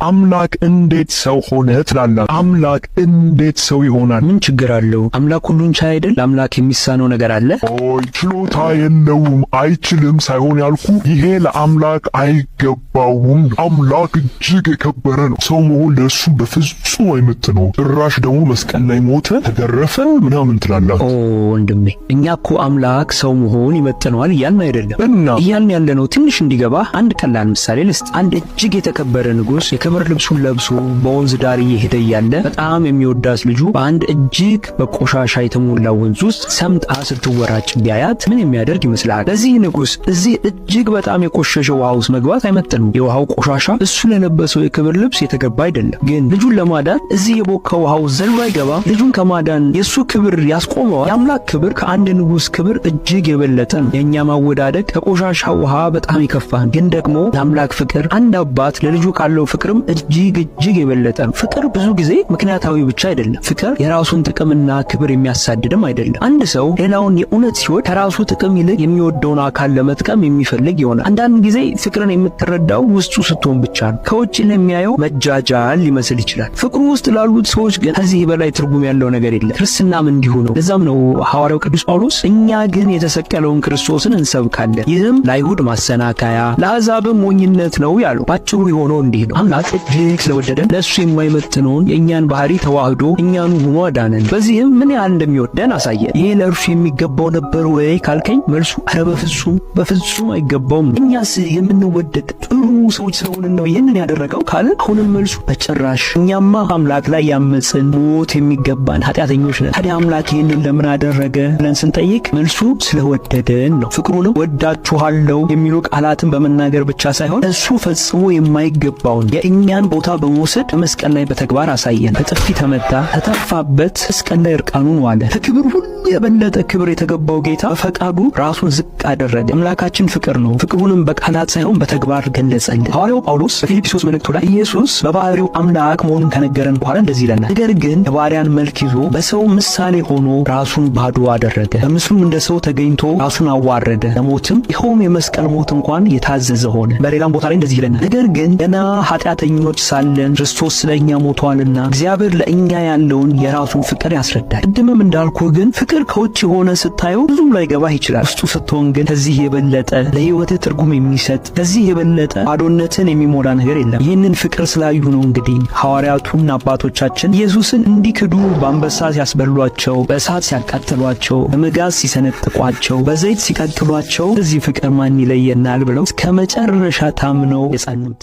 አምላክ እንዴት ሰው ሆነ ትላላችሁ? አምላክ እንዴት ሰው ይሆናል? ምን ችግር አለው? አምላክ ሁሉን ቻይ አይደል? ለአምላክ የሚሳነው ነገር አለ? ችሎታ የለውም አይችልም ሳይሆን ያልኩ ይሄ ለአምላክ አይገባውም። አምላክ እጅግ የከበረ ነው። ሰው መሆን ለእሱ በፍጹም አይመጥነው። ጭራሽ ደግሞ መስቀል ላይ ሞተ፣ ተገረፈ ምናምን ትላላችሁ። ወንድሜ እኛ እኮ አምላክ ሰው መሆን ይመጥነዋል እያልን አይደለም። እያልን ያለነው ትንሽ እንዲገባ አንድ ቀላል ምሳሌ ልስጥ። አንድ እጅግ የተከበረ ንጉሥ የክብር ልብሱን ለብሶ በወንዝ ዳር እየሄደ እያለ በጣም የሚወዳት ልጁ በአንድ እጅግ በቆሻሻ የተሞላ ወንዝ ውስጥ ሰምጣ ስትወራጭ ቢያያት ምን የሚያደርግ ይመስላል? ለዚህ ንጉሥ እዚህ እጅግ በጣም የቆሸሸ ውሃ ውስጥ መግባት አይመጥንም። የውሃው ቆሻሻ እሱ ለለበሰው የክብር ልብስ የተገባ አይደለም። ግን ልጁን ለማዳን እዚህ የቦካ ውሃ ውስጥ ዘሎ አይገባም። ልጁን ከማዳን የእሱ ክብር ያስቆመዋል። የአምላክ ክብር ከአንድ ንጉሥ ክብር እጅግ የበለጠ ነው። የእኛ ማወዳደቅ ከቆሻሻ ውሃ በጣም ይከፋል። ግን ደግሞ የአምላክ ፍቅር አንድ አባት ለልጁ ካለው ፍቅርም እጅግ የበለጠ ነው። ፍቅር ብዙ ጊዜ ምክንያታዊ ብቻ አይደለም። ፍቅር የራሱን ጥቅምና ክብር የሚያሳድድም አይደለም። አንድ ሰው ሌላውን የእውነት ሲወድ ከራሱ ጥቅም ይልቅ የሚወደውን አካል ለመጥቀም የሚፈልግ ይሆናል። አንዳንድ ጊዜ ፍቅርን የምትረዳው ውስጡ ስትሆን ብቻ ነው። ከውጭ ለሚያየው መጃጃል ሊመስል ይችላል። ፍቅሩ ውስጥ ላሉት ሰዎች ግን ከዚህ በላይ ትርጉም ያለው ነገር የለም። ክርስትናም እንዲሁ ነው። ለዛም ነው ሐዋርያው ቅዱስ ጳውሎስ እኛ ግን የተሰቀለውን ክርስቶስን እንሰብካለን፣ ይህም ለአይሁድ ማሰናከያ ለአሕዛብም ሞኝነት ነው ያለው። ባጭሩ የሆነው እንዲህ ነው። አምላክ እጅግ ስለወደደን ለእሱ የማይመጥነውን የእኛን ባህሪ ተዋህዶ እኛኑ ሆኖ አዳነን። በዚህም ምን ያህል እንደሚወደን አሳየን። ይህ ለእርሱ የሚገባው ነበር ወይ ካልከኝ መልሱ ኧረ በፍጹም አይገባውም። እኛስ የምንወደድ ጥሩ ሰዎች ስለሆንን ነው ይህንን ያደረገው ካልን አሁንም መልሱ በጭራሽ። እኛማ አምላክ ላይ ያመፅን ሞት የሚገባን ኃጢአተኞች ነን። ታዲያ አምላክ ይህንን ለምን አደረገ ብለን ስንጠይቅ መልሱ ስለወደደን ነው። ፍቅሩንም ወዳችኋለሁ የሚሉ ቃላትን በመናገር ብቻ ሳይሆን እሱ ፈጽሞ የማይገባውን የእኛን ቦታ በመውሰድ በመስቀል ላይ በተግባር አሳየን። በጥፊ ተመታ፣ ተተፋበት፣ መስቀል ላይ እርቃኑን ዋለ። ከክብር ሁሉ የበለጠ ክብር የተገባው ጌታ በፈቃዱ ራሱን ዝቅ አደረገ። አምላካችን ፍቅር ነው። ፍቅሩንም በቃላት ሳይሆን በተግባር ገለጸልን። ሐዋርያው ጳውሎስ በፊልጵስዩስ መልእክቱ ላይ ኢየሱስ በባህሪው አምላክ መሆኑን ከነገረን በኋላ እንደዚህ ይለናል፣ ነገር ግን የባሪያን መልክ ይዞ በሰው ምሳሌ ሆኖ ራሱን ባዶ አደረገ፣ በምስሉም እንደ ሰው ተገኝቶ ራሱን አዋረደ፣ ለሞትም ይኸውም የመስቀል ሞት እንኳን የታዘዘ ሆነ። በሌላም ቦታ ላይ እንደዚህ ይለናል፣ ነገር ግን ገና ኃጢአተኞች ሳለን ክርስቶስ ስለኛ ሞቷልና እግዚአብሔር ለእኛ ያለውን የራሱን ፍቅር ያስረዳል። ቅድምም እንዳልኩ ግን ፍቅር ከውጭ ሆነ ስታየው ብዙም ላይገባህ ይችላል። ውስጡ ስትሆን ግን ከዚህ የበለጠ ለሕይወትህ ትርጉም የሚሰጥ ከዚህ የበለጠ ባዶነትን የሚሞላ ነገር የለም። ይህንን ፍቅር ስላዩ ነው እንግዲህ ሐዋርያቱና አባቶቻችን ኢየሱስን እንዲክዱ በአንበሳ ሲያስበሏቸው፣ በእሳት ሲያቃጥሏቸው፣ በመጋዝ ሲሰነጥቋቸው፣ በዘይት ሲቀቅሏቸው እዚህ ፍቅር ማን ይለየናል ብለው እስከ መጨረሻ ታምነው የጸኑት